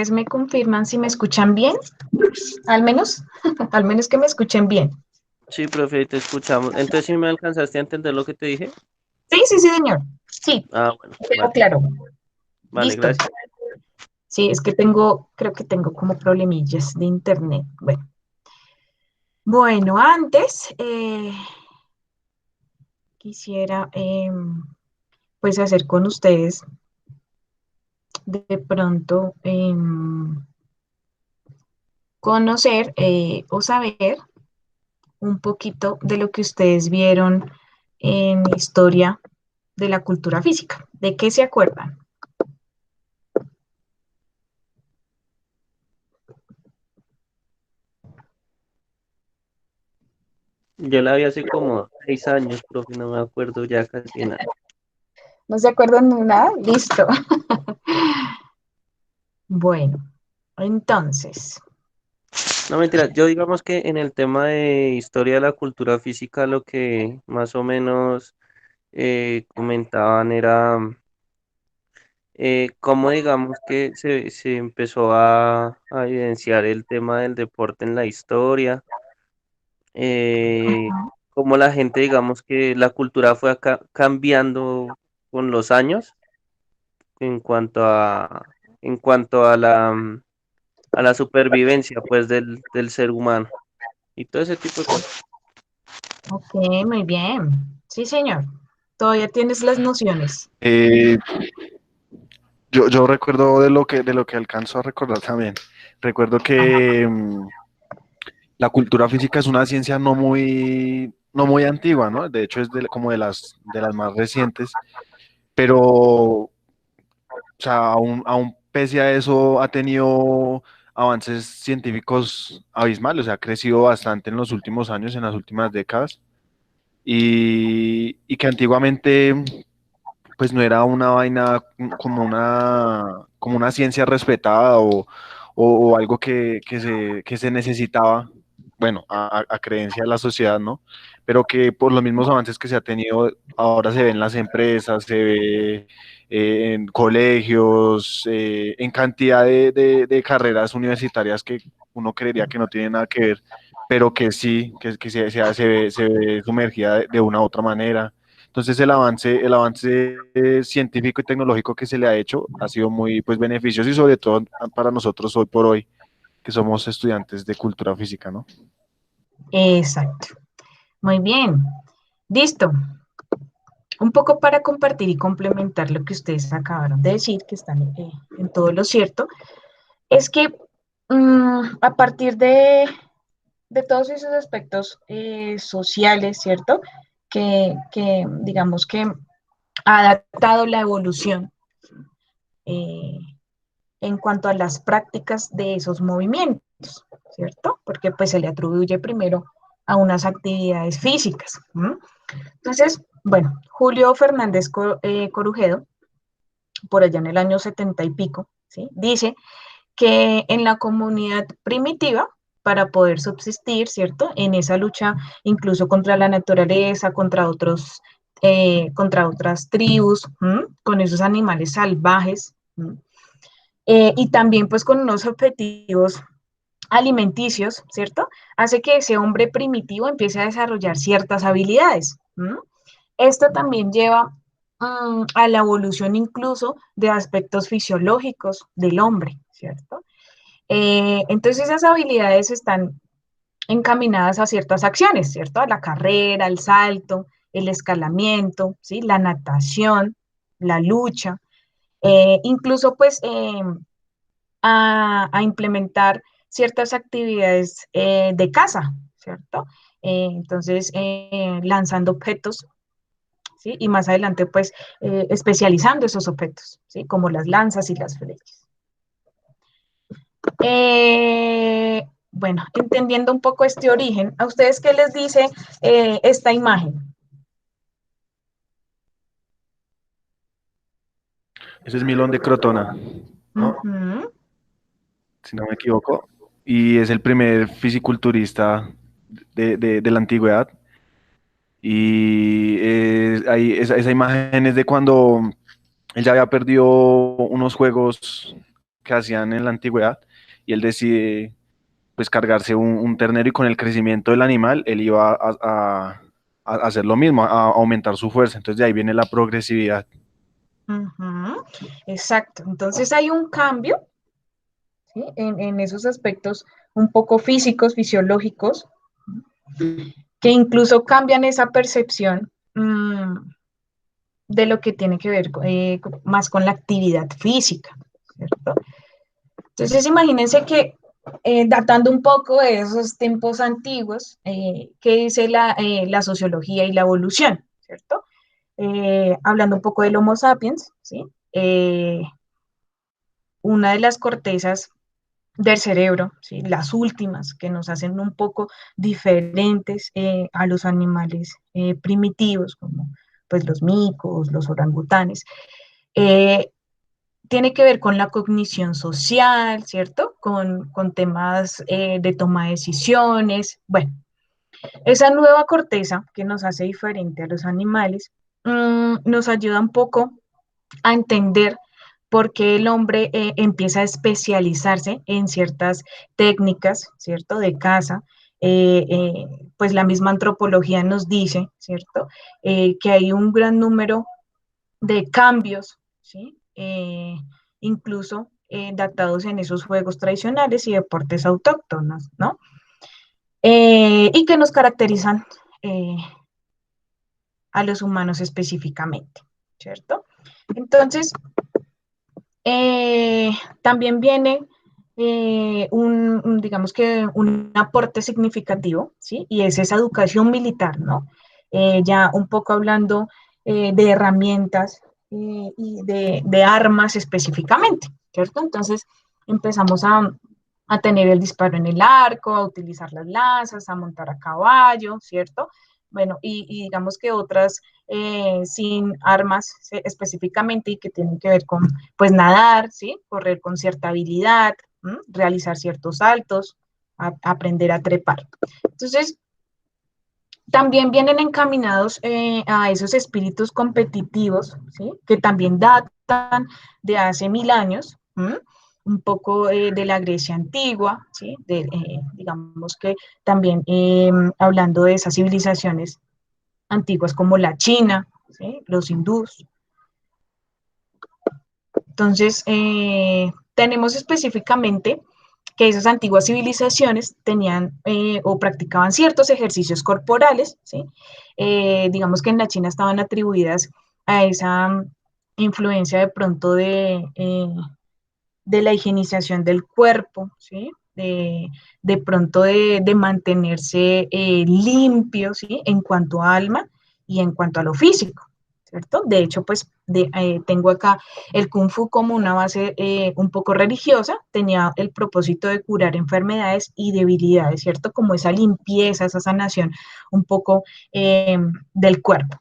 ustedes me confirman si me escuchan bien, al menos, al menos que me escuchen bien. Sí, profe, ahí te escuchamos. Entonces, ¿sí me alcanzaste a entender lo que te dije? Sí, sí, sí, señor. Sí, Ah, bueno, quedó vale, claro. vale, Listo. gracias. Sí, es que creo que tengo como problemillas de internet. Bueno, antes quisiera pues hacer con ustedes de pronto conocer o saber un poquito de lo que ustedes vieron en historia de la cultura física. ¿De qué se acuerdan? Yo la vi hace como 6 años, profe, no me acuerdo ya casi nada. ¿No se acuerdan de nada? Listo. Bueno, entonces, No, mentira, yo digamos que en el tema de historia de la cultura física, lo que más o menos comentaban era cómo digamos que se empezó a evidenciar el tema del deporte en la historia, eh, cómo la gente, digamos que la cultura fue cambiando con los años en cuanto en cuanto a la supervivencia pues del ser humano y todo ese tipo de cosas. ok, muy bien. Sí, señor. Todavía tienes las nociones. Eh, yo recuerdo de lo que alcanzo a recordar también. Recuerdo que la cultura física es una ciencia no muy antigua, ¿no? De hecho, es como de las más recientes, pero, o sea, aún pese a eso, ha tenido avances científicos abismales, o sea, ha crecido bastante en los últimos años, en las últimas décadas, y que antiguamente pues no era una vaina como una ciencia respetada o algo que se necesitaba, bueno, a creencia de la sociedad, ¿no? Pero que por los mismos avances que se ha tenido, ahora se ve en las empresas, se ve en colegios, en cantidad de carreras universitarias que uno creería que no tienen nada que ver, pero que sí, que se ve sumergida de una u otra manera. Entonces el avance científico y tecnológico que se le ha hecho ha sido muy pues beneficioso y sobre todo para nosotros hoy por hoy que somos estudiantes de cultura física, ¿no? Exacto. Muy bien. Listo. Un poco para compartir y complementar lo que ustedes acabaron de decir, que están en todo lo cierto, es que a partir de todos esos aspectos sociales, ¿cierto? Digamos que ha adaptado la evolución eh, en cuanto a las prácticas de esos movimientos, ¿cierto? Porque pues se le atribuye primero a unas actividades físicas. ¿M? Entonces, bueno, Julio Fernández Corujedo, por allá en el año 70 y pico, ¿sí? Dice que en la comunidad primitiva, para poder subsistir, ¿cierto? En esa lucha incluso contra la naturaleza, contra otras tribus, ¿m? Con esos animales salvajes, ¿m? Y también pues con unos objetivos alimenticios, ¿cierto? Hace que ese hombre primitivo empiece a desarrollar ciertas habilidades. ¿M? Esto también lleva a la evolución incluso de aspectos fisiológicos del hombre, ¿cierto? Entonces esas habilidades están encaminadas a ciertas acciones, ¿cierto? A la carrera, el salto, el escalamiento, ¿sí? La natación, la lucha, incluso pues a implementar ciertas actividades de caza, ¿cierto? Entonces, lanzando objetos, ¿sí? Y más adelante, pues, especializando esos objetos, ¿sí? Como las lanzas y las flechas. Bueno, entendiendo un poco este origen, ¿a ustedes qué les dice esta imagen? Ese es Milón de Crotona, Uh ¿no? -huh. Si no me equivoco. Y es el primer fisiculturista de la antigüedad. Y esa imagen es de cuando él ya había perdido unos juegos que hacían en la antigüedad, y él decide pues cargarse un ternero, y con el crecimiento del animal él iba a hacer lo mismo, a aumentar su fuerza. Entonces de ahí viene la progresividad. Ujú, exacto. Entonces hay un cambio, ¿sí? En esos aspectos un poco físicos, fisiológicos, que incluso cambian esa percepción de lo que tiene que ver más con la actividad física, ¿cierto? Entonces imagínense que datando un poco de esos tiempos antiguos, ¿qué dice la sociología y la evolución, ¿cierto? Hablando un poco del Homo sapiens, ¿sí? Una de las cortezas del cerebro, ¿sí? Las últimas que nos hacen un poco diferentes a los animales primitivos, como pues los micos, los orangutanes, eh, tiene que ver con la cognición social, ¿cierto? Con temas de toma de decisiones. Bueno, esa nueva corteza que nos hace diferente a los animales nos ayuda un poco a entender por qué el hombre empieza a especializarse en ciertas técnicas, ¿cierto? De caza. Pues la misma antropología nos dice, ¿cierto? Que hay un gran número de cambios, ¿sí? Incluso datados en esos juegos tradicionales y deportes autóctonos, ¿no? Y que nos caracterizan eh, a los humanos específicamente, ¿cierto? Entonces, eh, también viene digamos que un aporte significativo, ¿sí? Y es esa educación militar, ¿no? Ya un poco hablando de herramientas y de armas específicamente, ¿cierto? Entonces empezamos a tener el disparo en el arco, a utilizar las lanzas, a montar a caballo, ¿cierto? Bueno, y digamos que otras sin armas específicamente y que tienen que ver con, pues, nadar, ¿sí? Correr con cierta habilidad, realizar ciertos saltos, aprender a trepar. Entonces, también vienen encaminados a esos espíritus competitivos, ¿sí? Que también datan de hace 1000 años, un poco de la Grecia antigua, ¿sí? Digamos que también hablando de esas civilizaciones antiguas como la China, ¿sí? Los hindús. Entonces, tenemos específicamente que esas antiguas civilizaciones tenían o practicaban ciertos ejercicios corporales, ¿sí? Digamos que en la China estaban atribuidas a esa influencia de pronto de la higienización del cuerpo, ¿sí? De pronto de mantenerse limpio, ¿sí? En cuanto a alma y en cuanto a lo físico, ¿cierto? De hecho, pues tengo acá el Kung Fu como una base un poco religiosa, tenía el propósito de curar enfermedades y debilidades, ¿cierto? Como esa limpieza, esa sanación un poco del cuerpo,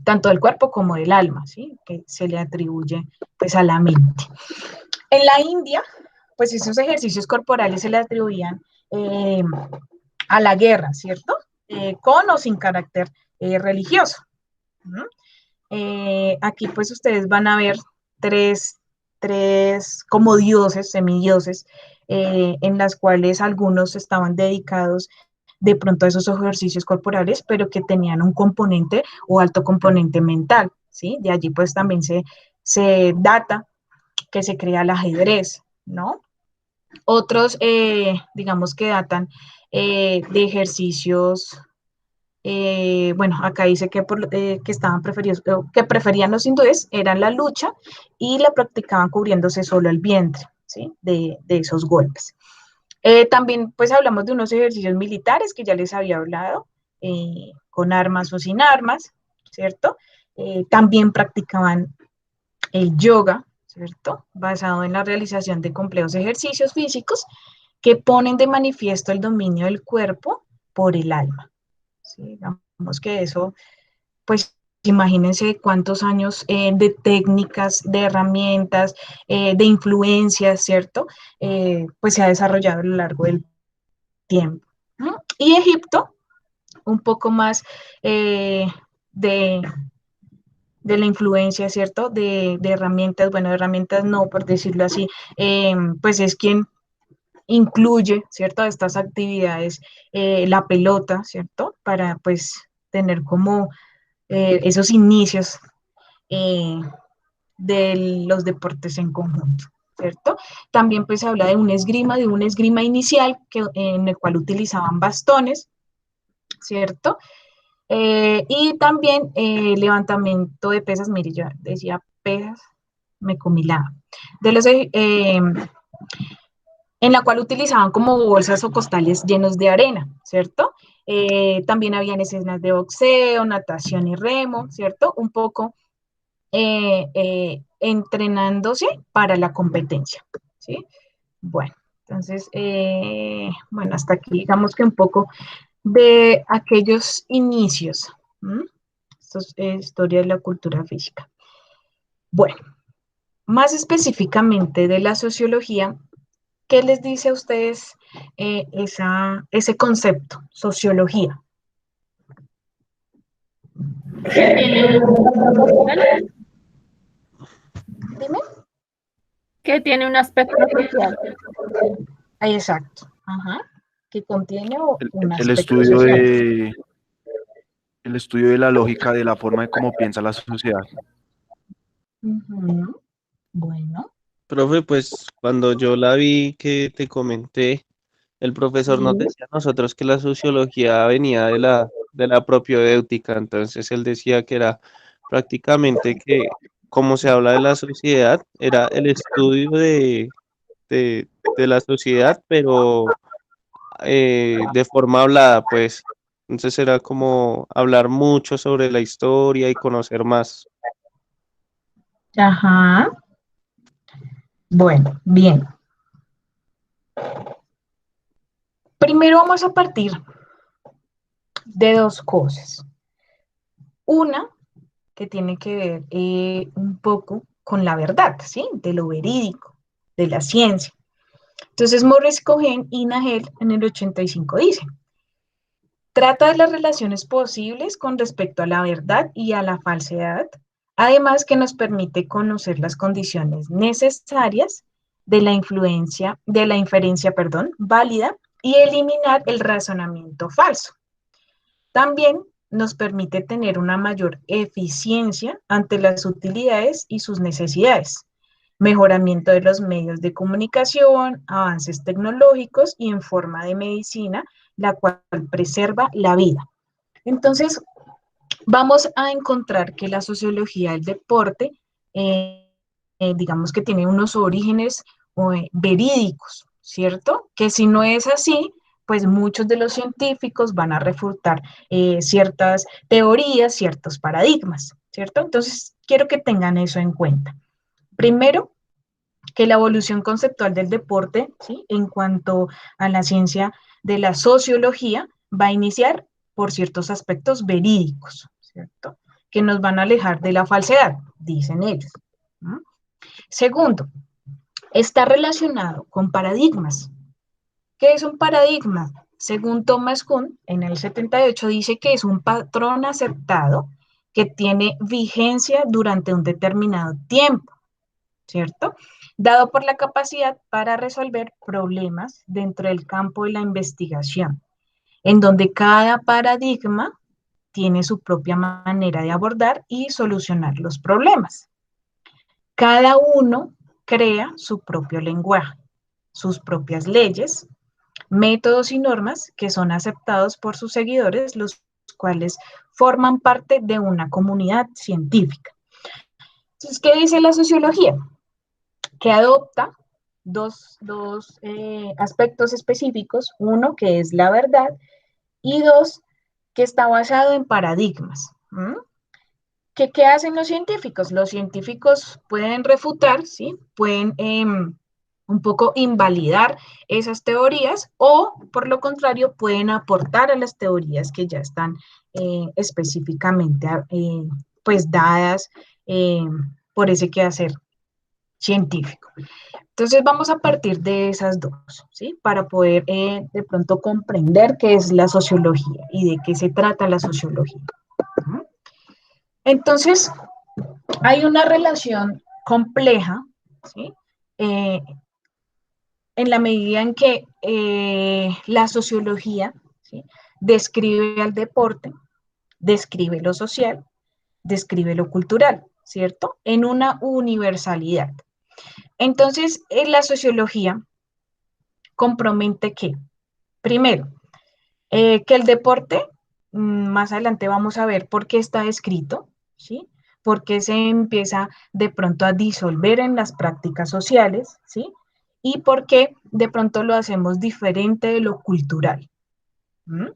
tanto del cuerpo como del alma, ¿sí? Que se le atribuye pues a la mente. En la India, pues esos ejercicios corporales se le atribuían eh, a la guerra, ¿cierto? Con o sin carácter religioso. ¿No? Aquí pues ustedes van a ver tres como dioses, semidioses, en las cuales algunos estaban dedicados de pronto a esos ejercicios corporales, pero que tenían un componente o alto componente mental, ¿sí? De allí pues también se data que se crea el ajedrez, ¿no? Otros, digamos que datan de ejercicios, bueno, acá dice que estaban preferidos, que preferían los hindúes, eran la lucha y la practicaban cubriéndose solo el vientre, ¿sí? De esos golpes. También, pues hablamos de unos ejercicios militares que ya les había hablado, con armas o sin armas, ¿cierto? También practicaban el yoga, ¿cierto? Basado en la realización de complejos ejercicios físicos que ponen de manifiesto el dominio del cuerpo por el alma. ¿Sí? Digamos que eso, pues imagínense cuántos años de técnicas, de herramientas, de influencias, ¿cierto? Pues se ha desarrollado a lo largo del tiempo. ¿No? Y Egipto, un poco más de de la influencia, ¿cierto? De herramientas, bueno, herramientas no, por decirlo así, pues es quien incluye, ¿cierto? A estas actividades, la pelota, ¿cierto? Para, pues, tener como esos inicios eh, de los deportes en conjunto, ¿cierto? También, pues, habla de un esgrima inicial en el cual utilizaban bastones, ¿cierto? Y también levantamiento de pesas, mire, yo decía pesas, me comí la, de los, en la cual utilizaban como bolsas o costales llenos de arena, ¿cierto? También habían escenas de boxeo, natación y remo, ¿cierto? Un poco entrenándose para la competencia, ¿sí? Bueno, entonces, bueno, hasta aquí digamos que un poco de aquellos inicios. ¿Mm? Esto es historia de la cultura física. Bueno, más específicamente de la sociología, ¿qué les dice a ustedes ese concepto, sociología? Que tiene un aspecto social. Dime. Que tiene un aspecto social. Exacto. Ajá. Que contiene El, un el aspecto estudio social. el estudio de la lógica de la forma de cómo piensa la sociedad. Ujú. Bueno, Profe, pues cuando yo la vi que te comenté, el profesor nos sí. decía a nosotros que la sociología venía de la propedéutica, entonces él decía que era prácticamente que, como se habla de la sociedad, era el estudio de la sociedad, pero de forma hablada, pues. Entonces era como hablar mucho sobre la historia y conocer más. Ajá. Bueno, bien. Primero vamos a partir de dos cosas. Una, que tiene que ver un poco con la verdad, ¿sí? De lo verídico, de la ciencia. Entonces, Morris Cohen y Nagel en el 85 dicen, trata de las relaciones posibles con respecto a la verdad y a la falsedad, además que nos permite conocer las condiciones necesarias de la inferencia, perdón, válida y eliminar el razonamiento falso. También nos permite tener una mayor eficiencia ante las utilidades y sus necesidades, mejoramiento de los medios de comunicación, avances tecnológicos y en forma de medicina, la cual preserva la vida. Entonces, vamos a encontrar que la sociología del deporte, digamos que tiene unos orígenes verídicos, ¿cierto? Que si no es así, pues muchos de los científicos van a refutar ciertas teorías, ciertos paradigmas, ¿cierto? Entonces, quiero que tengan eso en cuenta. Primero, que la evolución conceptual del deporte, ¿sí? En cuanto a la ciencia de la sociología, va a iniciar por ciertos aspectos verídicos, ¿cierto? Que nos van a alejar de la falsedad, dicen ellos. ¿No? Segundo, está relacionado con paradigmas. ¿Qué es un paradigma? Según Thomas Kuhn, en el 78, dice que es un patrón aceptado que tiene vigencia durante un determinado tiempo, ¿cierto? Dado por la capacidad para resolver problemas dentro del campo de la investigación, en donde cada paradigma tiene su propia manera de abordar y solucionar los problemas. Cada uno crea su propio lenguaje, sus propias leyes, métodos y normas que son aceptados por sus seguidores, los cuales forman parte de una comunidad científica. Entonces, ¿qué dice la sociología? Que adopta dos aspectos específicos, uno que es la verdad y dos que está basado en paradigmas. ¿Qué hacen los científicos? Los científicos pueden refutar, ¿sí? Pueden un poco invalidar esas teorías o, por lo contrario, pueden aportar a las teorías que ya están específicamente pues dadas por ese quehacer científico. Entonces vamos a partir de esas dos, ¿sí? Para poder de pronto comprender qué es la sociología y de qué se trata la sociología. Entonces, Hay una relación compleja, ¿sí? Eh, en la medida en que la sociología, ¿sí?, describe al deporte, describe lo social, describe lo cultural, ¿cierto? En una universalidad. Entonces, en la sociología compromete que, primero, que el deporte, más adelante vamos a ver por qué está escrito, ¿sí? Por qué se empieza de pronto a disolver en las prácticas sociales, ¿sí? Y por qué de pronto lo hacemos diferente de lo cultural, ¿m?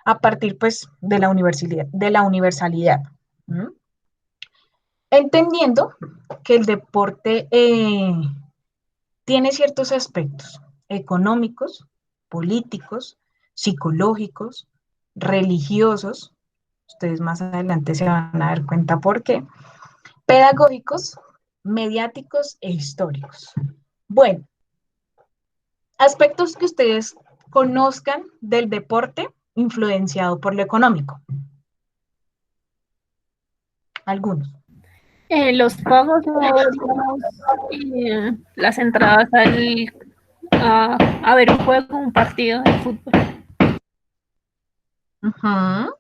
A partir pues de la universalidad, ¿m? Entendiendo que el deporte tiene ciertos aspectos económicos, políticos, psicológicos, religiosos, ustedes más adelante se van a dar cuenta por qué, pedagógicos, mediáticos e históricos. Bueno, aspectos que ustedes conozcan del deporte influenciado por lo económico. Algunos. Los pagos o, digamos, las entradas a ver un juego, un partido de fútbol. Uh-huh.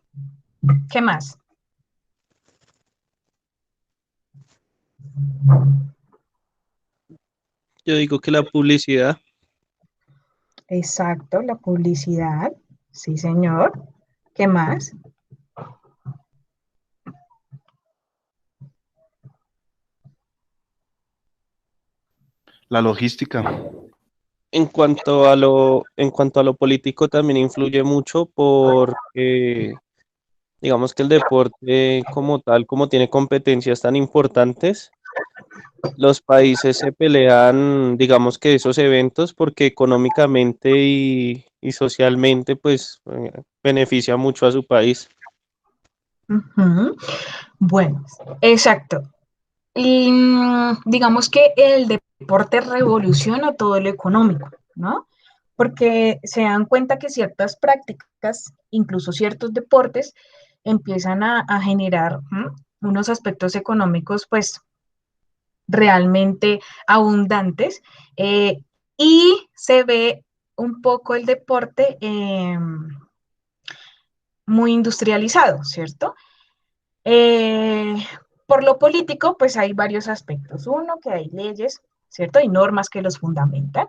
¿Qué más? Yo digo que la publicidad. Exacto, la publicidad. Sí, señor. ¿Qué más? La logística. En cuanto a lo político también influye mucho porque digamos que el deporte como tal, como tiene competencias tan importantes, los países se pelean, digamos que esos eventos porque económicamente y socialmente pues beneficia mucho a su país. Uh-huh. Bueno, exacto. Y digamos que el deporte revoluciona todo lo económico, ¿no? Porque se dan cuenta que ciertas prácticas, incluso ciertos deportes, empiezan a generar unos aspectos económicos, pues, realmente abundantes, y se ve un poco el deporte muy industrializado, ¿cierto? Eh, por lo político, pues hay varios aspectos. Uno, que hay leyes, ¿cierto? Hay normas que los fundamentan.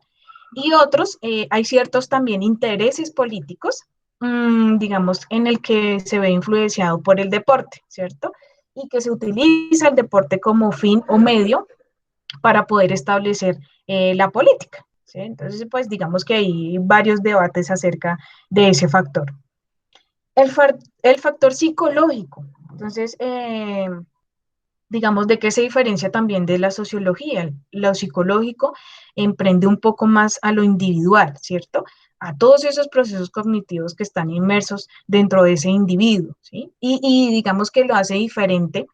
Y otros, hay ciertos también intereses políticos, digamos, en el que se ve influenciado por el deporte, ¿cierto? Y que se utiliza el deporte como fin o medio para poder establecer la política, ¿sí? Entonces, pues digamos que hay varios debates acerca de ese factor. El factor psicológico, entonces, digamos, ¿de qué se diferencia también de la sociología? Lo psicológico emprende un poco más a lo individual, ¿cierto? A todos esos procesos cognitivos que están inmersos dentro de ese individuo, ¿sí? Y digamos que lo hace diferente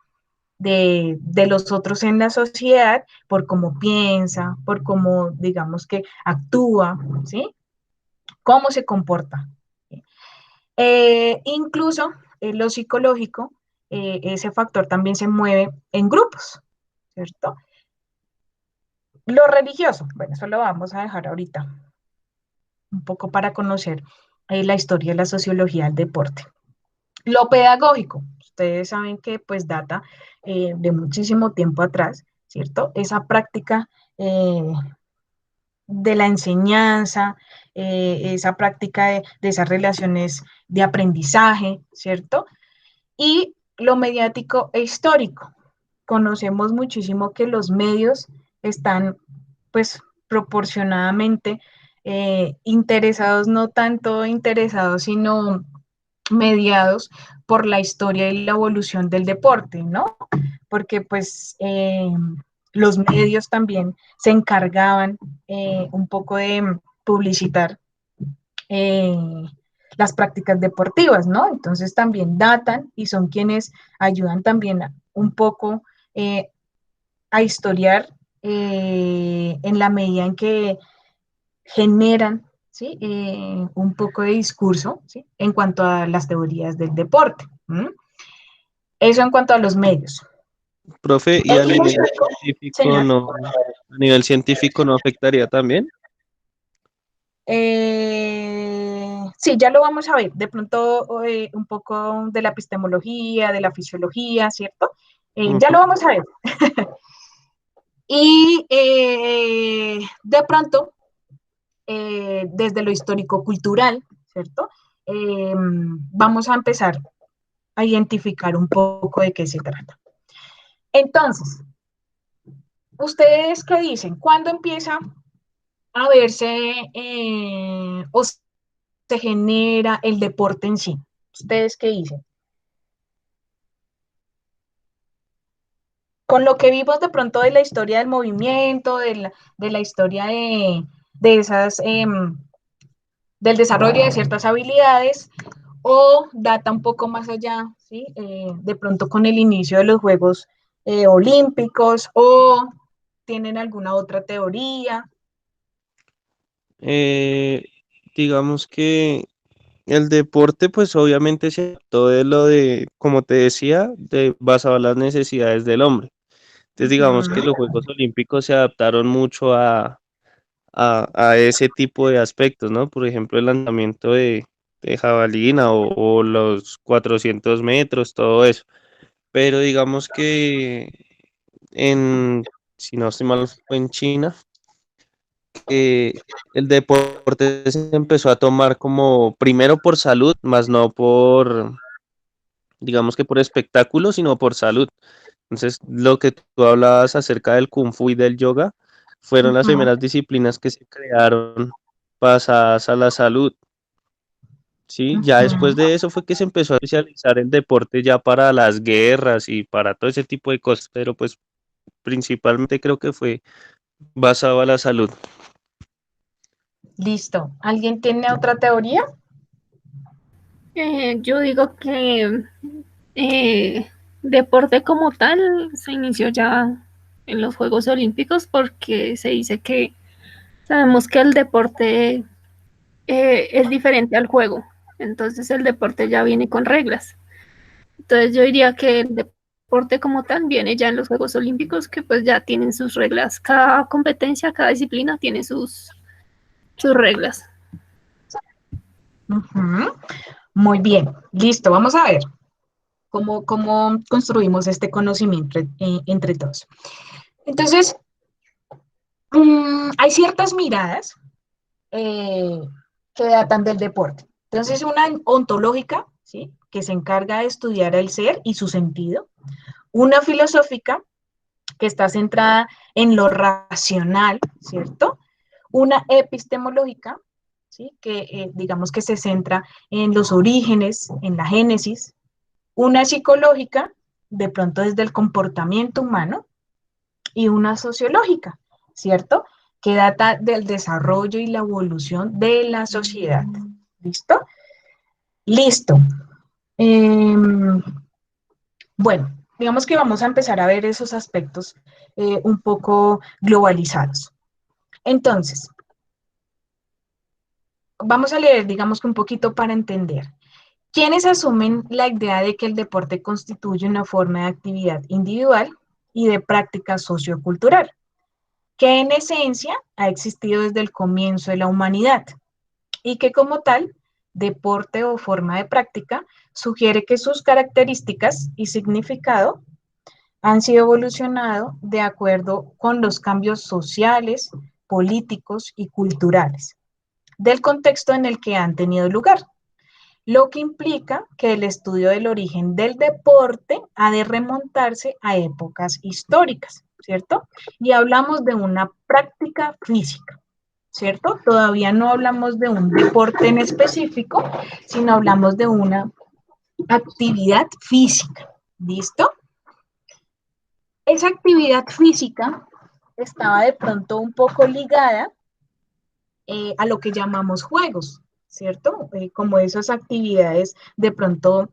de los otros en la sociedad por cómo piensa, por cómo, digamos que actúa, ¿sí? Cómo se comporta. ¿Sí? Incluso lo psicológico, ese factor también se mueve en grupos, ¿cierto? Lo religioso, bueno, eso lo vamos a dejar ahorita, un poco para conocer la historia de la sociología del deporte. Lo pedagógico, ustedes saben que pues data de muchísimo tiempo atrás, ¿cierto? Esa práctica de la enseñanza, esa práctica de esas relaciones de aprendizaje, ¿cierto? Y lo mediático e histórico. Conocemos muchísimo que los medios están, pues, proporcionadamente interesados, no tanto interesados, sino mediados por la historia y la evolución del deporte, ¿no? Porque pues los medios también se encargaban un poco de publicitar eh, las prácticas deportivas, ¿no? Entonces también datan y son quienes ayudan también un poco eh, a historiar en la medida en que generan, ¿sí? Un poco de discurso, ¿sí? En cuanto a las teorías del deporte. ¿Mm? Eso en cuanto a los medios. Profe, ¿y El señor. a nivel científico no afectaría también? Sí, ya lo vamos a ver. De pronto, un poco de la epistemología, de la fisiología, ¿cierto? Ya lo Ujú. vamos a ver. Y de pronto, desde lo histórico-cultural, ¿cierto? Vamos a empezar a identificar un poco de qué se trata. Entonces, ¿ustedes qué dicen? ¿Cuándo empieza a verse o se genera el deporte en sí? ¿Ustedes qué dicen? Con lo que vimos de pronto de la historia del movimiento, de la historia de esas, del desarrollo de ciertas habilidades, o data un poco más allá, ¿sí? De pronto con el inicio de los Juegos Olímpicos, o tienen alguna otra teoría. Eh, digamos que el deporte, pues obviamente se adaptó de lo de, como te decía, basado en las necesidades del hombre. Entonces, digamos que los Juegos Olímpicos se adaptaron mucho a ese tipo de aspectos, ¿no? Por ejemplo, el lanzamiento de jabalina o los 400 metros, todo eso. Pero digamos que en, si no estoy mal, fue en China, que el deporte se empezó a tomar como primero por salud, más no por, digamos que por espectáculo, sino por salud. Entonces, lo que tú hablabas acerca del Kung Fu y del yoga fueron las Ujú, primeras disciplinas que se crearon basadas a la salud. Sí, ya después ujú. de eso fue que se empezó a especializar el deporte ya para las guerras y para todo ese tipo de cosas, pero pues principalmente creo que fue basado a la salud. Listo. ¿Alguien tiene otra teoría? Yo digo que deporte como tal se inició ya en los Juegos Olímpicos porque se dice que sabemos que el deporte es diferente al juego, entonces el deporte ya viene con reglas. Entonces yo diría que el deporte como tal viene ya en los Juegos Olímpicos que pues ya tienen sus reglas, cada competencia, cada disciplina tiene sus reglas. Ujú. Muy bien. Listo. Vamos a ver cómo construimos este conocimiento entre todos. Entonces, hay ciertas miradas eh, que datan del deporte. Entonces, una ontológica, ¿sí? Que se encarga de estudiar el ser y su sentido. Una filosófica, que está centrada en lo racional, ¿cierto? Una epistemológica, ¿sí? Que digamos que se centra en los orígenes, en la génesis. Una psicológica, de pronto desde el comportamiento humano, y una sociológica, ¿cierto? Que data del desarrollo y la evolución de la sociedad. ¿Listo? Listo. Eh, bueno, digamos que vamos a empezar a ver esos aspectos un poco globalizados. Entonces, vamos a leer, digamos que un poquito para entender. ¿Quiénes asumen la idea de que el deporte constituye una forma de actividad individual y de práctica sociocultural, que en esencia ha existido desde el comienzo de la humanidad y que como tal, deporte o forma de práctica sugiere que sus características y significado han sido evolucionado de acuerdo con los cambios sociales, políticos y culturales del contexto en el que han tenido lugar, lo que implica que el estudio del origen del deporte ha de remontarse a épocas históricas, ¿cierto? Y hablamos de una práctica física, ¿cierto? Todavía no hablamos de un deporte en específico, sino hablamos de una actividad física, ¿listo? Esa actividad física estaba de pronto un poco ligada a lo que llamamos juegos, ¿cierto? Como esas actividades de pronto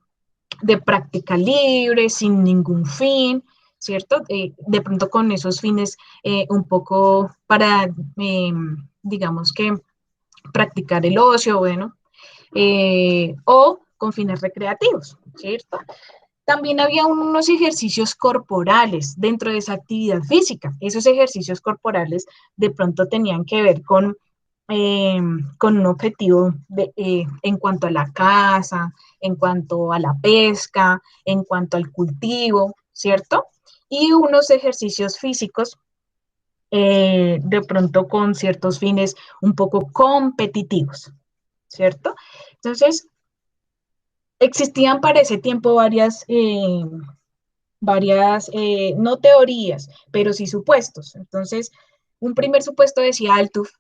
de práctica libre, sin ningún fin, ¿cierto? De pronto con esos fines un poco para, digamos que, practicar el ocio, bueno, o con fines recreativos, ¿cierto? También había unos ejercicios corporales dentro de esa actividad física. Esos ejercicios corporales de pronto tenían que ver con un objetivo en cuanto a la caza, en cuanto a la pesca, en cuanto al cultivo, ¿cierto? Y unos ejercicios físicos de pronto con ciertos fines un poco competitivos, ¿cierto? Entonces, existían para ese tiempo no teorías, pero sí supuestos. Entonces, un primer supuesto decía Altuf,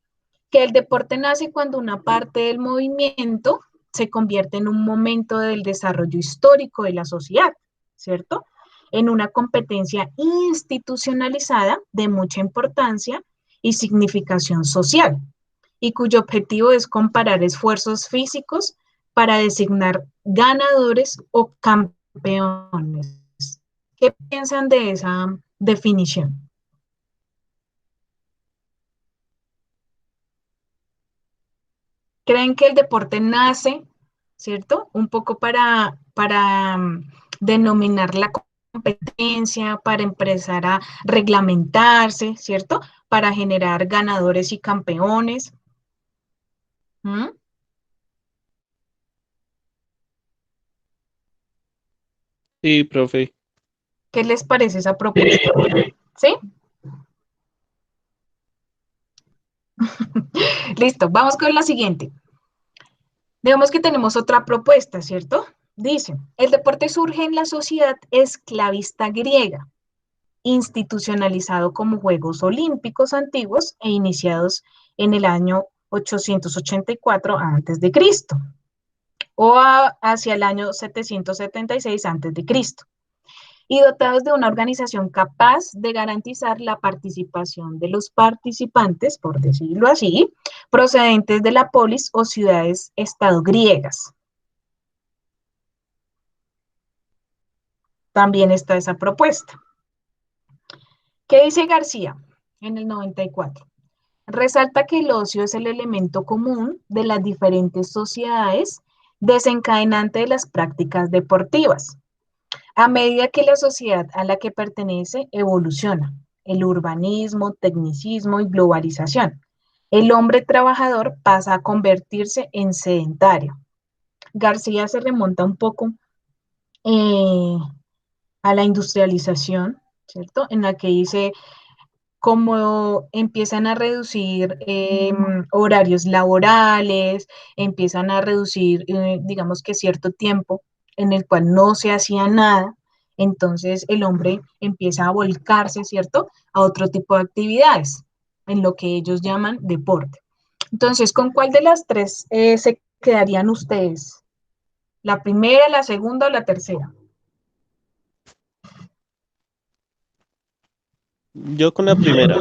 que el deporte nace cuando una parte del movimiento se convierte en un momento del desarrollo histórico de la sociedad, ¿cierto? En una competencia institucionalizada de mucha importancia y significación social, y cuyo objetivo es comparar esfuerzos físicos para designar ganadores o campeones. ¿Qué piensan de esa definición? ¿Creen que el deporte nace, cierto? Un poco para denominar la competencia, para empezar a reglamentarse, ¿cierto? Para generar ganadores y campeones. ¿Mm? Sí, profe. ¿Qué les parece esa propuesta? ¿Sí? Listo, vamos con la siguiente. Digamos que tenemos otra propuesta, ¿cierto? Dice, el deporte surge en la sociedad esclavista griega, institucionalizado como Juegos Olímpicos antiguos e iniciados en el año 884 a.C. o hacia el año 776 a.C. y dotados de una organización capaz de garantizar la participación de los participantes, por decirlo así, procedentes de la polis o ciudades-estado griegas. También está esa propuesta. ¿Qué dice García en el 94? Resalta que el ocio es el elemento común de las diferentes sociedades desencadenante de las prácticas deportivas. A medida que la sociedad a la que pertenece evoluciona, el urbanismo, tecnicismo y globalización, el hombre trabajador pasa a convertirse en sedentario. García se remonta un poco eh, a la industrialización, ¿cierto? En la que dice cómo empiezan a reducir horarios laborales, empiezan a reducir, digamos que cierto tiempo en el cual no se hacía nada, entonces el hombre empieza a volcarse, ¿cierto?, a otro tipo de actividades, en lo que ellos llaman deporte. Entonces, ¿con cuál de las tres se quedarían ustedes? ¿La primera, la segunda o la tercera? Yo con la primera.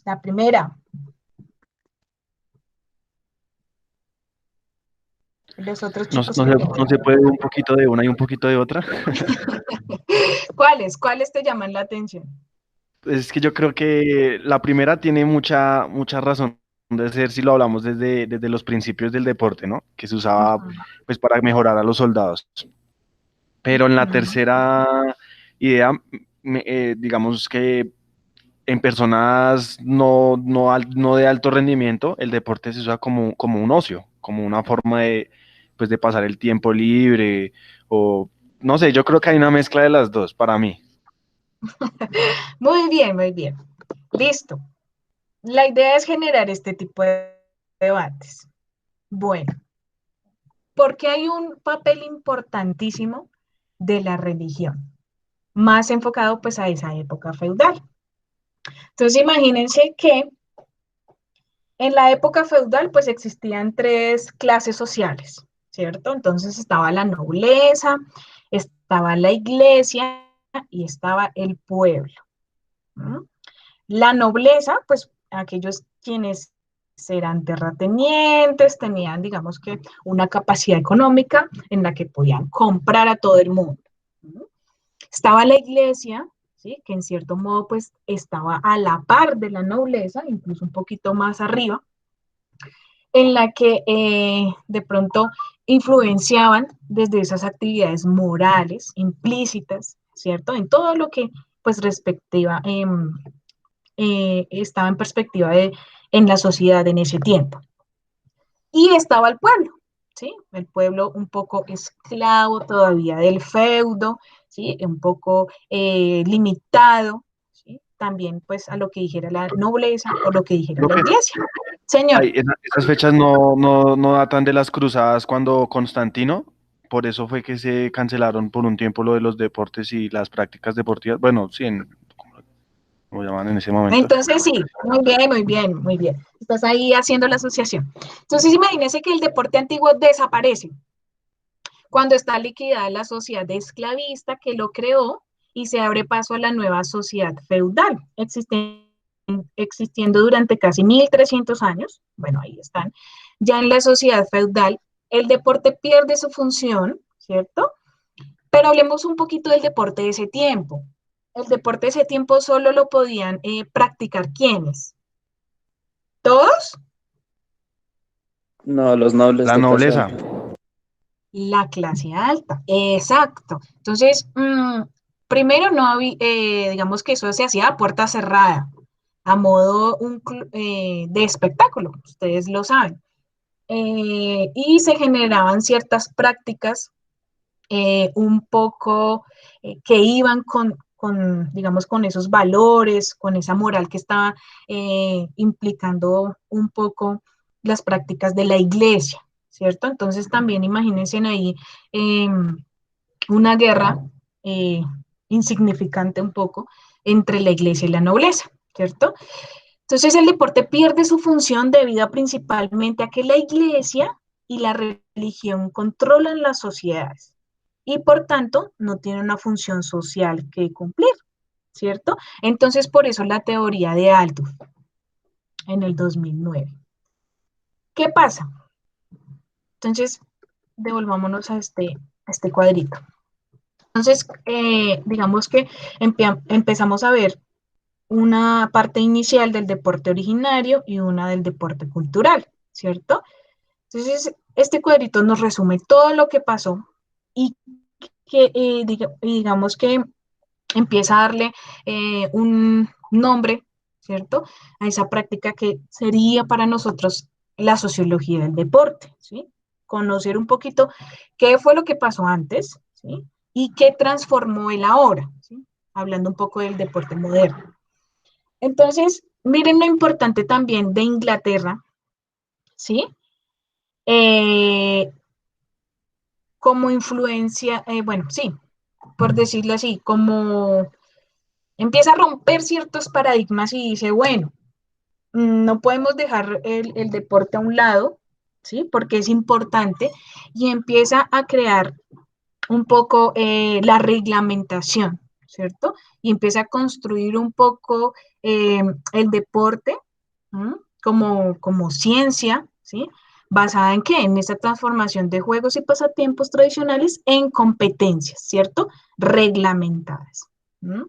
La primera. Los otros No, chicos. no se puede un poquito de una y un poquito de otra. ¿Cuáles? ¿Cuáles te llaman la atención? Es que yo creo que la primera tiene mucha razón de ser si lo hablamos desde los principios del deporte, ¿no? Que se usaba Ujú, pues para mejorar a los soldados. Pero en la ujú. tercera idea, digamos que en personas no de alto rendimiento, el deporte se usa como un ocio, como una forma pues de pasar el tiempo libre o no sé, yo creo que hay una mezcla de las dos para mí. Muy bien, muy bien. Listo. La idea es generar este tipo de debates. Bueno, porque hay un papel importantísimo de la religión, más enfocado pues a esa época feudal. Entonces imagínense que en la época feudal pues existían tres clases sociales, ¿cierto? Entonces estaba la nobleza, estaba la iglesia y estaba el pueblo. ¿No? La nobleza, pues aquellos quienes eran terratenientes, tenían, digamos que, una capacidad económica en la que podían comprar a todo el mundo. ¿No? Estaba la iglesia, ¿sí? Que en cierto modo, pues, estaba a la par de la nobleza, incluso un poquito más arriba, en la que de pronto influenciaban desde esas actividades morales implícitas, ¿cierto? En todo lo que pues estaba en perspectiva en la sociedad en ese tiempo. Y estaba el pueblo, ¿sí? El pueblo un poco esclavo todavía del feudo, ¿sí? Un poco limitado, ¿sí? También pues a lo que dijera la nobleza o lo que dijera Lo la que iglesia. Señor. esas fechas no datan de las cruzadas cuando Constantino, por eso fue que se cancelaron por un tiempo lo de los deportes y las prácticas deportivas. Bueno, sí, como llaman en ese momento. Entonces sí, muy bien, muy bien, muy bien. Estás ahí haciendo la asociación. Entonces imagínense que el deporte antiguo desaparece cuando está liquidada la sociedad esclavista que lo creó y se abre paso a la nueva sociedad feudal, existiendo durante casi 1300 años. Bueno, ahí están. Ya en la sociedad feudal, el deporte pierde su función, ¿cierto? Pero hablemos un poquito del deporte de ese tiempo. El deporte de ese tiempo solo lo podían practicar ¿quiénes? ¿Todos? No, los nobles La de clase nobleza. alta. La clase alta, exacto. Entonces, primero no había, digamos que eso se hacía a puerta cerrada, a modo de espectáculo, ustedes lo saben. Y se generaban ciertas prácticas un poco que iban digamos, con esos valores, con esa moral que estaba implicando un poco las prácticas de la iglesia, ¿cierto? Entonces también imagínense ahí eh, una guerra eh, insignificante un poco entre la iglesia y la nobleza, ¿cierto? Entonces el deporte pierde su función debido principalmente a que la iglesia y la religión controlan las sociedades y por tanto no tiene una función social que cumplir, ¿cierto? Entonces por eso la teoría de Aldous en el 2009. ¿Qué pasa? Entonces devolvámonos a este cuadrito. Entonces, digamos que empezamos a ver una parte inicial del deporte originario y una del deporte cultural, ¿cierto? Entonces, este cuadrito nos resume todo lo que pasó y que digamos que empieza a darle un nombre, ¿cierto? A esa práctica que sería para nosotros la sociología del deporte, ¿sí? Conocer un poquito qué fue lo que pasó antes, ¿sí? Y qué transformó el ahora, ¿sí? Hablando un poco del deporte moderno. Entonces, miren lo importante también de Inglaterra, ¿sí? Eh, como influencia, bueno, sí, por decirlo así, como empieza a romper ciertos paradigmas y dice, bueno, no podemos dejar el deporte a un lado, ¿sí? Porque es importante y empieza a crear un poco la reglamentación, ¿cierto? Y empieza a construir un poco el deporte como ciencia, ¿sí? ¿Basada en qué? En esta transformación de juegos y pasatiempos tradicionales en competencias, ¿cierto? Reglamentadas. ¿Mm?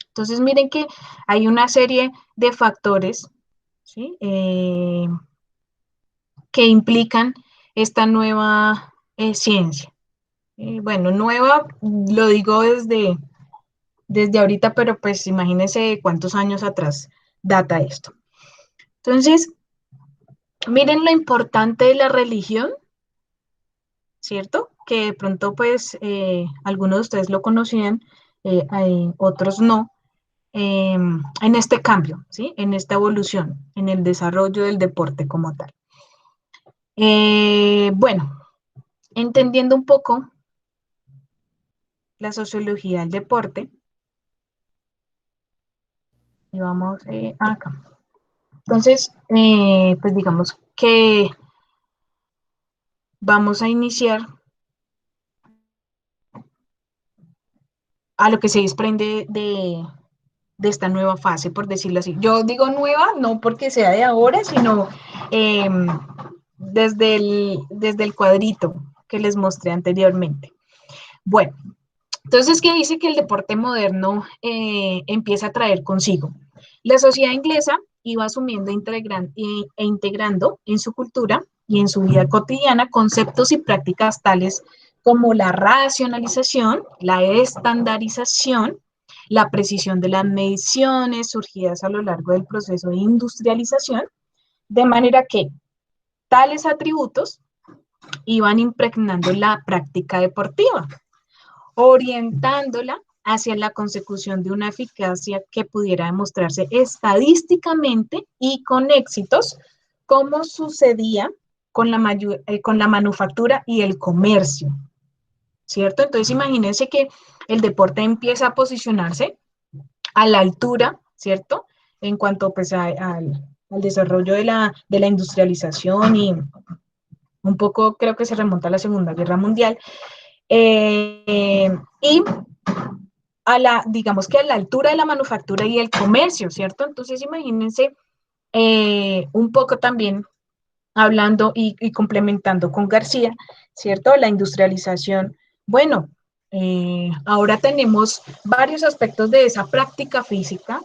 Entonces, miren que hay una serie de factores, ¿sí? Que implican esta nueva ciencia. Bueno, nueva, lo digo desde ahorita, pero pues imagínense cuántos años atrás data esto. Entonces, miren lo importante de la religión, ¿cierto? Que de pronto pues algunos de ustedes lo conocían, otros no, en este cambio, ¿sí? En esta evolución, en el desarrollo del deporte como tal. Bueno, entendiendo un poco la sociología del deporte, y vamos acá. Entonces, pues digamos que vamos a iniciar a lo que se desprende de esta nueva fase, por decirlo así. Yo digo nueva, no porque sea de ahora, sino eh, desde el cuadrito que les mostré anteriormente. Bueno, entonces, ¿qué dice que el deporte moderno empieza a traer consigo? La sociedad inglesa iba asumiendo e integrando en su cultura y en su vida cotidiana conceptos y prácticas tales como la racionalización, la estandarización, la precisión de las mediciones surgidas a lo largo del proceso de industrialización, de manera que tales atributos iban impregnando la práctica deportiva, orientándola hacia la consecución de una eficacia que pudiera demostrarse estadísticamente y con éxitos, como sucedía con la manufactura y el comercio, ¿cierto? Entonces imagínense que el deporte empieza a posicionarse a la altura, ¿cierto? En cuanto pues al desarrollo de la industrialización y un poco creo que se remonta a la Segunda Guerra Mundial, y digamos que a la altura de la manufactura y el comercio, ¿cierto? Entonces imagínense un poco también hablando y complementando con García, ¿cierto? La industrialización. Bueno, ahora tenemos varios aspectos de esa práctica física,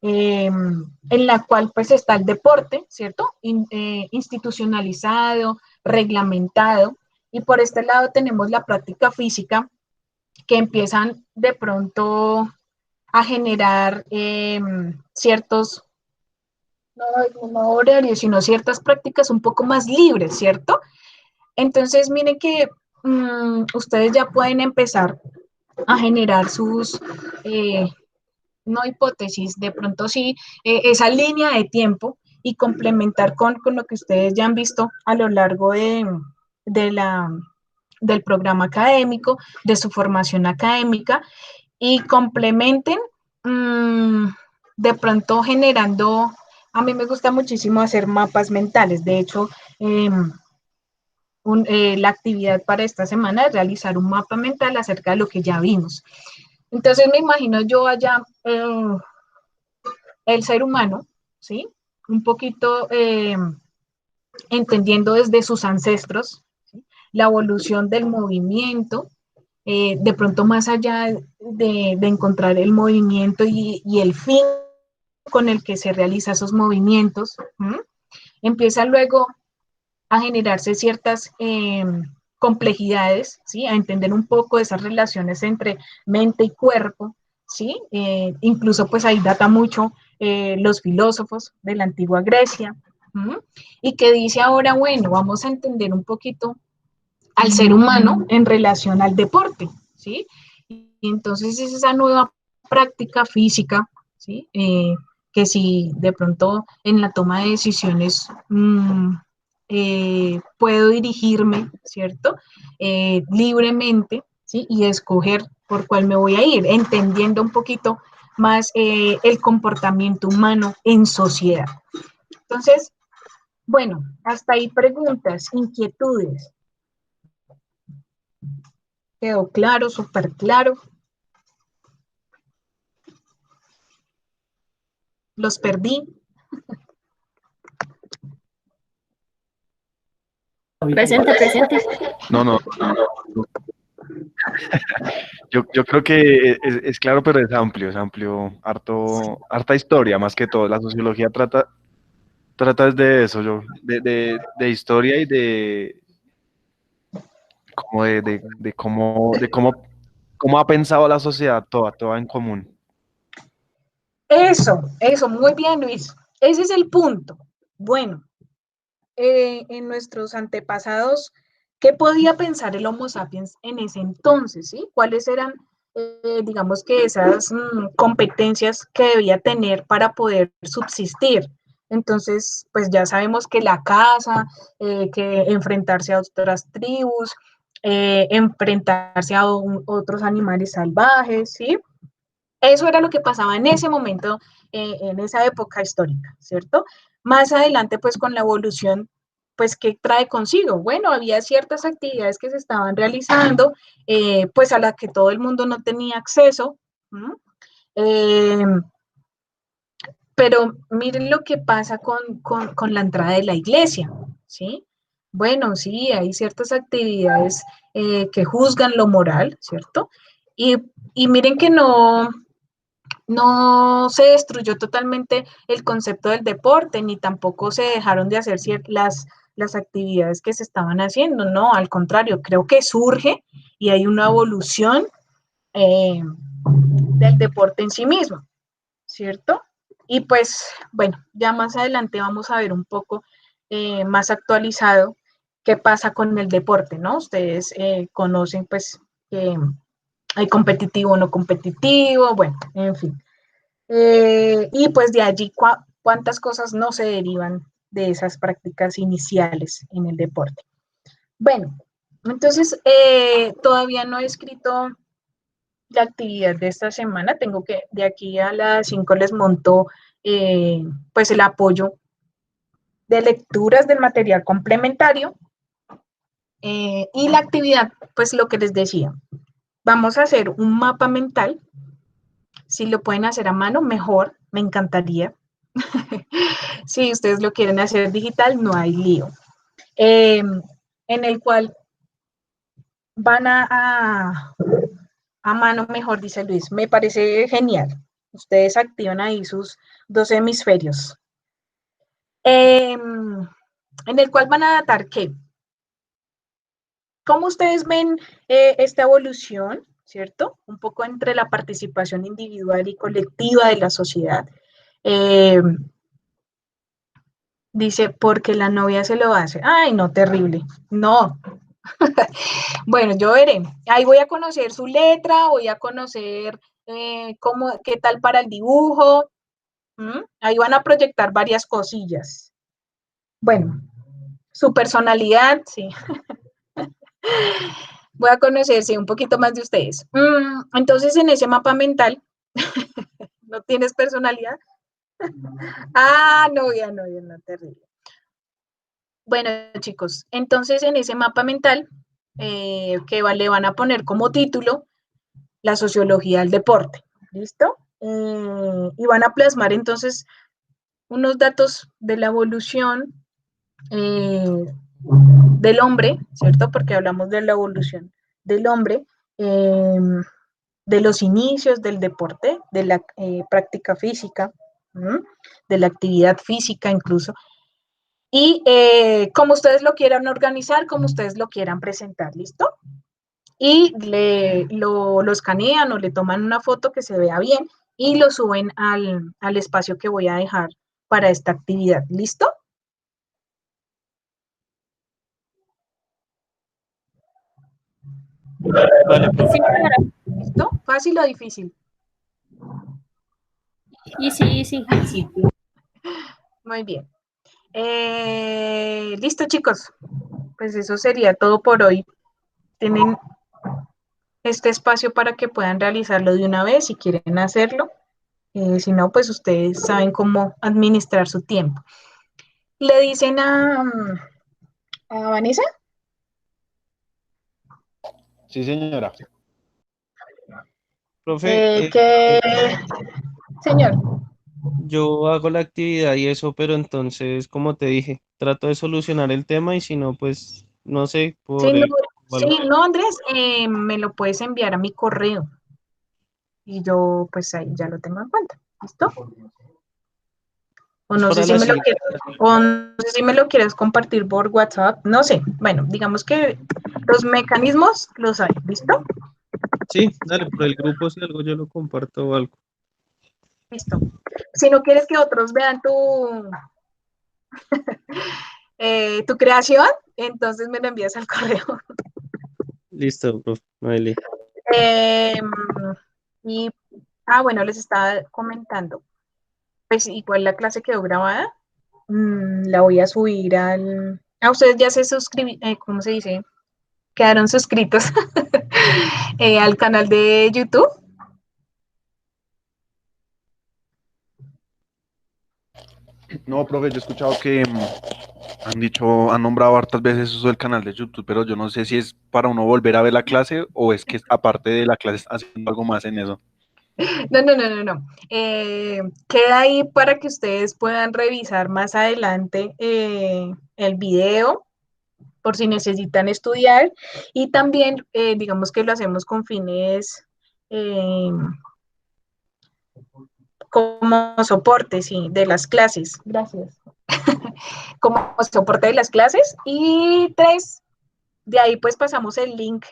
en la cual pues está el deporte, ¿cierto? Institucionalizado, reglamentado, y por este lado tenemos la práctica física que empiezan de pronto a generar ciertos, no horarios, sino ciertas prácticas un poco más libres, ¿cierto? Entonces, miren que ustedes ya pueden empezar a generar sus, no hipótesis, de pronto sí, esa línea de tiempo y complementar con lo que ustedes ya han visto a lo largo de la, del programa académico, de su formación académica, y complementen de pronto generando, a mí me gusta muchísimo hacer mapas mentales, de hecho, la actividad para esta semana es realizar un mapa mental acerca de lo que ya vimos. Entonces me imagino yo allá el ser humano, ¿sí? Un poquito entendiendo desde sus ancestros, ¿sí? La evolución del movimiento, de pronto más allá de encontrar el movimiento y el fin con el que se realizan esos movimientos, empieza luego a generarse ciertas complejidades, ¿sí? A entender un poco esas relaciones entre mente y cuerpo, ¿sí? Incluso pues ahí data mucho los filósofos de la antigua Grecia, y que dice ahora, bueno, vamos a entender un poquito al ser humano en relación al deporte, ¿sí? Y entonces es esa nueva práctica física, ¿sí? Que si de pronto en la toma de decisiones puedo dirigirme, ¿cierto? Libremente, ¿sí? Y escoger por cuál me voy a ir, entendiendo un poquito más el comportamiento humano en sociedad. Entonces, bueno, hasta ahí preguntas, inquietudes. ¿Quedó claro, súper claro? ¿Los perdí? Presente, presente. No. Yo creo que es claro, pero es amplio, harta historia más que todo. La sociología trata de eso, de historia y como cómo ha pensado la sociedad toda en común. Eso, muy bien, Luis. Ese es el punto. Bueno, en nuestros antepasados, ¿qué podía pensar el Homo sapiens en ese entonces? ¿Sí? ¿Cuáles eran, digamos que esas competencias que debía tener para poder subsistir? Entonces, pues ya sabemos que la caza, que enfrentarse a otras tribus, enfrentarse a otros animales salvajes, ¿sí? Eso era lo que pasaba en ese momento, en esa época histórica, ¿cierto? Más adelante, pues con la evolución, pues, ¿qué trae consigo? Bueno, había ciertas actividades que se estaban realizando, pues a las que todo el mundo no tenía acceso, eh, pero miren lo que pasa con la entrada de la iglesia, ¿sí? Bueno, sí, hay ciertas actividades que juzgan lo moral, ¿cierto? Y miren que no se destruyó totalmente el concepto del deporte, ni tampoco se dejaron de hacer las actividades que se estaban haciendo, no, al contrario, creo que surge y hay una evolución del deporte en sí mismo, ¿cierto? Y pues, bueno, ya más adelante vamos a ver un poco más actualizado qué pasa con el deporte, ¿no? Ustedes conocen, pues, que hay competitivo, no competitivo, bueno, en fin. Y pues de allí, ¿cuántas cosas no se derivan de esas prácticas iniciales en el deporte? Bueno, entonces todavía no he escrito la actividad de esta semana, tengo que, de aquí a las 5 les monto pues el apoyo de lecturas del material complementario y la actividad, pues lo que les decía, vamos a hacer un mapa mental, si lo pueden hacer a mano, mejor, me encantaría. Si ustedes lo quieren hacer digital, no hay lío. En el cual van a mano mejor, dice Luis. Me parece genial. Ustedes activan ahí sus 2 hemisferios. En el cual van a datar qué. ¿Cómo ustedes ven esta evolución, cierto? Un poco entre la participación individual y colectiva de la sociedad. Dice, porque la novia se lo hace. Ay, no, terrible. No. Bueno, yo veré. Ahí voy a conocer su letra, voy a conocer qué tal para el dibujo. Ahí van a proyectar varias cosillas. Bueno, su personalidad, sí. Voy a conocer, sí, un poquito más de ustedes. Entonces, en ese mapa mental, ¿no tienes personalidad? Ah, no, ya no, terrible. Bueno, chicos, entonces en ese mapa mental, que le van a poner como título la sociología del deporte, ¿listo? Y van a plasmar entonces unos datos de la evolución del hombre, ¿cierto? Porque hablamos de la evolución del hombre, de los inicios del deporte, de la práctica física, de la actividad física incluso, y como ustedes lo quieran organizar, como ustedes lo quieran presentar, ¿listo? Y lo escanean o le toman una foto que se vea bien y lo suben al espacio que voy a dejar para esta actividad, ¿listo? Vale, profe. ¿Listo? ¿Fácil o difícil? Sí. Muy bien. Listo, chicos. Pues eso sería todo por hoy. Tienen este espacio para que puedan realizarlo de una vez si quieren hacerlo. Si no, pues ustedes saben cómo administrar su tiempo. Le dicen a Vanessa. Sí, señora. Profe, Que, señor. yo hago la actividad y eso, pero entonces, como te dije, trato de solucionar el tema y si no, pues, no sé, Sí, por no, el... o algo. sí, no, Andrés, me lo puedes enviar a mi correo y yo pues ahí ya lo tengo en cuenta. ¿Listo? O Es no sé para si la me lo siguiente. quieres, o no sé si me lo quieres compartir por WhatsApp, no sé. Bueno, digamos que los mecanismos los hay, ¿listo? Sí, dale, por el grupo, si algo yo lo comparto o algo. Listo. Si no quieres que otros vean tu creación, entonces me lo envías al correo. Listo, profe, Noeli. Eh, y, bueno, les estaba comentando. Pues igual la clase quedó grabada. La voy a subir ustedes ya se suscribieron, ¿cómo se dice? Quedaron suscritos al canal de YouTube. No, profe, yo he escuchado que han nombrado hartas veces eso del canal de YouTube, pero yo no sé si es para uno volver a ver la clase o es que aparte de la clase está haciendo algo más en eso. No. Queda ahí para que ustedes puedan revisar más adelante el video por si necesitan estudiar y también digamos que lo hacemos con fines como soporte, sí, de las clases. Gracias. como soporte de las clases. Y 3, de ahí pues pasamos el link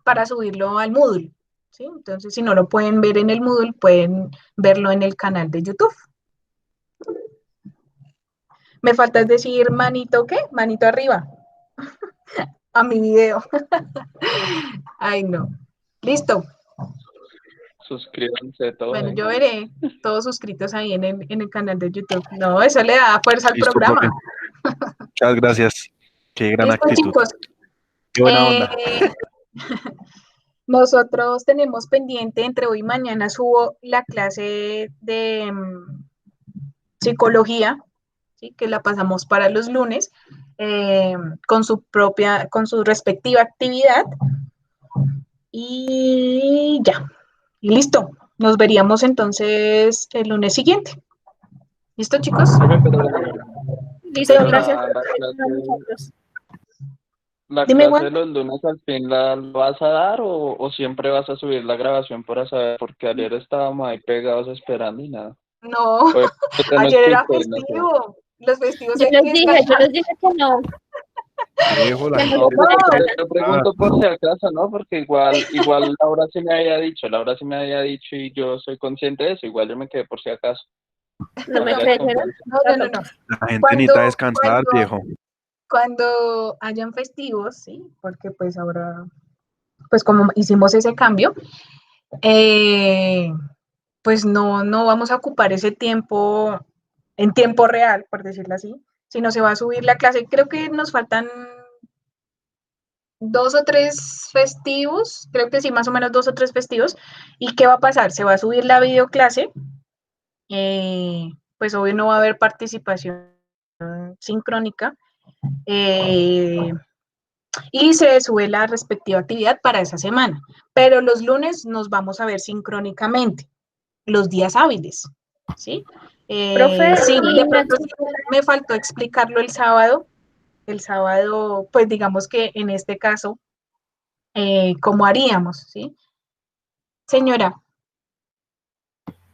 para subirlo al Moodle, ¿sí? Entonces, si no lo pueden ver en el Moodle, pueden verlo en el canal de YouTube. Me falta decir manito, ¿qué? Manito arriba a mi video. Ay, no. Listo. Suscríbanse todos Bueno, ahí. yo veré todos suscritos ahí en el canal de YouTube. No, eso le da fuerza al Listo, programa. profe. Muchas gracias. Qué gran Listo, actitud. chicos. Qué buena onda. Nosotros tenemos pendiente, entre hoy y mañana subo la clase de psicología, ¿sí? Que la pasamos para los lunes, con su respectiva actividad. Y ya, y listo. Nos veríamos entonces el lunes siguiente. ¿Listo, chicos? Profe, pero Listo, Sí, gracias por la estar con clase, nosotros. la Dime, clase Juan. de los lunes al fin la vas a dar o siempre vas a subir la grabación para saber, porque ayer estábamos ahí pegados esperando y nada. No, Pues, yo no ayer era escuché, no sé. festivo. Los festivos Yo hay les que dije que no, Viejo, la que no gente No, se pues No, yo pregunto por si acaso, ¿no? Porque igual Laura sí me había dicho y yo soy consciente de eso, igual yo me quedé por si acaso. no me Para creyeron. no. la gente Cuando, necesita descansar, cuando, viejo. cuando hayan festivos, sí, porque pues ahora, pues como hicimos ese cambio, pues no vamos a ocupar ese tiempo en tiempo real, por decirlo así, sino se va a subir la clase. Creo que nos faltan 2 o 3 festivos, creo que sí, más o menos 2 o 3 festivos. ¿Y qué va a pasar? Se va a subir la videoclase, pues obvio no va a haber participación sincrónica, y se sube la respectiva actividad para esa semana. Pero los lunes nos vamos a ver sincrónicamente, los días hábiles, ¿sí? Profe, Sí, y de no pronto sí existe, me faltó explicarlo el sábado. El sábado, pues digamos que en este caso, ¿cómo haríamos, sí? Señora,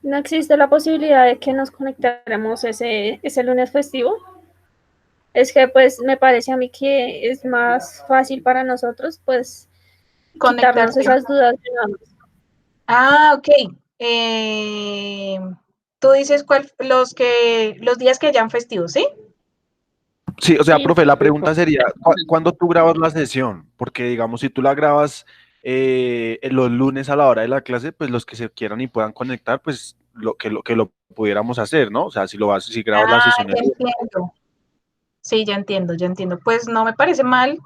no existe la posibilidad de que nos conectáramos ese lunes festivo. Es que pues me parece a mí que es más fácil para nosotros pues quitarnos conectarse. esas dudas de una vez. Ah, ok. Tú dices los días que hayan festivos, ¿sí? Sí, o sea, Sí, profe, la pregunta sería, ¿cuándo tú grabas la sesión? Porque, digamos, si tú la grabas los lunes a la hora de la clase, pues los que se quieran y puedan conectar, pues lo pudiéramos hacer, ¿no? O sea, si grabas la Ah, sesión ya el lunes. entiendo. Sí, ya entiendo, ya entiendo. Pues no me parece mal,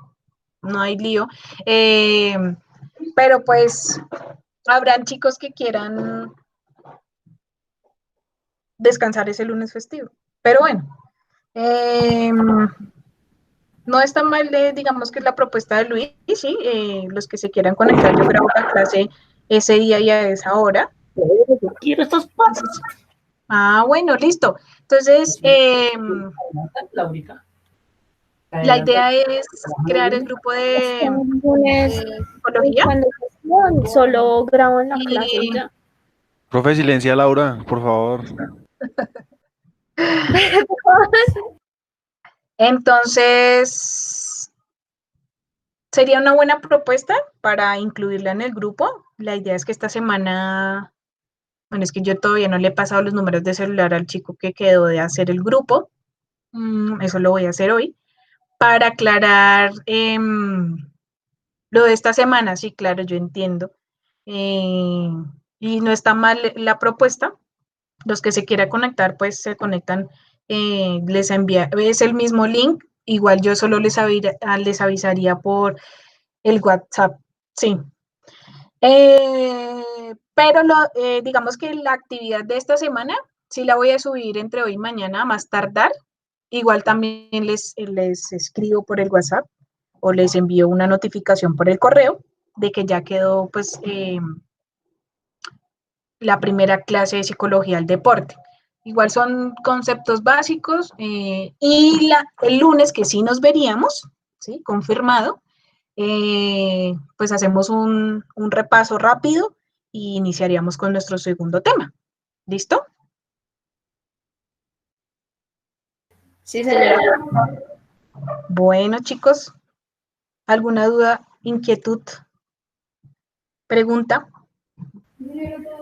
no hay lío. Pero pues habrán chicos que quieran descansar ese lunes festivo. Pero bueno, no está mal, digamos que es la propuesta de Luis, sí, los que se quieran conectar, yo grabo la clase ese día y a esa hora. Quiero estos patos. Bueno, listo. Entonces, Laurita. la idea es crear el grupo de un lunes psicología. cuando festivo, solo grabo en la clase y Y ya. Profe, silencia a Laura, por favor. entonces, sería una buena propuesta para incluirla en el grupo. La idea es que esta semana, bueno, es que yo todavía no le he pasado los números de celular al chico que quedó de hacer el grupo. Eso lo voy a hacer hoy. Para aclarar lo de esta semana, sí, claro, yo entiendo. Y no está mal la propuesta. Los que se quieran conectar, pues se conectan. Les envía, es el mismo link. Igual yo solo les avisaría por el WhatsApp. Sí. Pero digamos que la actividad de esta semana sí la voy a subir entre hoy y mañana a más tardar. Igual también les escribo por el WhatsApp o les envío una notificación por el correo de que ya quedó pues la primera clase de psicología del deporte. Igual son conceptos básicos y el lunes que sí nos veríamos, ¿sí? Confirmado, pues hacemos un repaso rápido y iniciaríamos con nuestro segundo tema. ¿Listo? Sí, señora. Bueno, chicos, ¿alguna duda, inquietud, pregunta?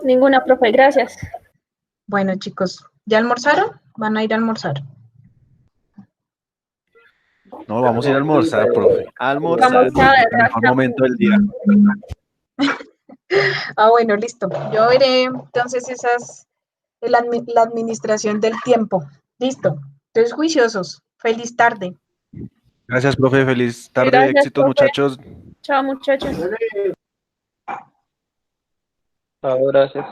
Ninguna, profe, gracias. Bueno, chicos, ¿ya almorzaron? ¿Van a ir a almorzar? No, vamos a ir a almorzar, profe. A almorzar. Vamos a ver, El mejor momento del día. Ah, bueno, listo. Yo veré entonces la administración del tiempo. Listo. Entonces, juiciosos. Feliz tarde. Gracias, profe. Feliz tarde. Gracias, Éxitos, profe. muchachos. Chao, muchachos. Chao, gracias.